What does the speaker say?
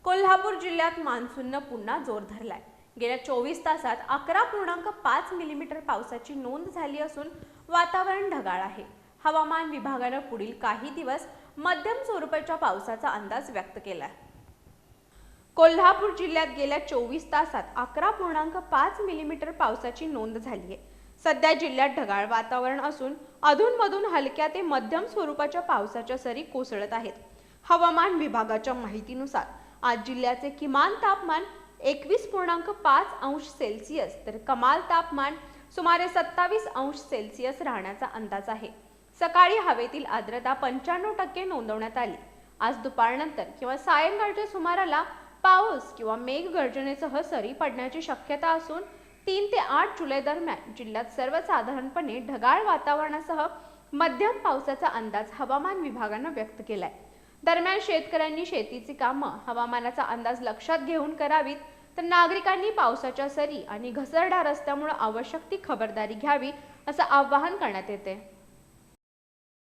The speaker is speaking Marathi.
कोल्हापूर जिल्ह्यात मान्सूननं पुन्हा जोर धरलाय। गेल्या 24 तासात 11.5 मिलीमीटर पावसाची नोंद झाली असून वातावरण ढगाळ आहे। हवामान विभागानं पुढील काही दिवस मध्यम स्वरूपाच्या पावसाचा अंदाज व्यक्त केलाय। कोल्हापूर जिल्ह्यात गेल्या 24 तासात 11.5 मिलीमीटर पावसाची नोंद झाली आहे। सध्या जिल्ह्यात ढगाळ वातावरण असून अधूनमधून हलक्या ते मध्यम स्वरूपाच्या पावसाच्या सरी कोसळत आहेत। हवामान विभागाच्या माहितीनुसार आज जिल्ह्याचे किमान तापमान 21.5 अंश सेल्सिअस तर कमाल तापमान सुमारे 27 अंश सेल्सिअस राहण्याचा अंदाज आहे। सकाळी हवेतील आर्द्रता 95% नोंदवण्यात आली। आज दुपारनंतर किंवा सायंकाळच्या सुमाराला पाऊस किंवा मेघगर्जनेसह सरी पडण्याची शक्यता असून 3 ते 8 जुलै दरम्यान जिल्ह्यात सर्वसाधारणपणे ढगाळ वातावरणासह मध्यम पावसाचा अंदाज हवामान विभागानं व्यक्त केलाय। दरम्यान शेतकऱ्यांनी शेतीची कामं हवामानाचा अंदाज लक्षात घेऊन करावीत, तर नागरिकांनी पावसाच्या सरी आणि घसरड्या रस्त्यामुळे आवश्यक ती खबरदारी घ्यावी असं आवाहन करण्यात येते।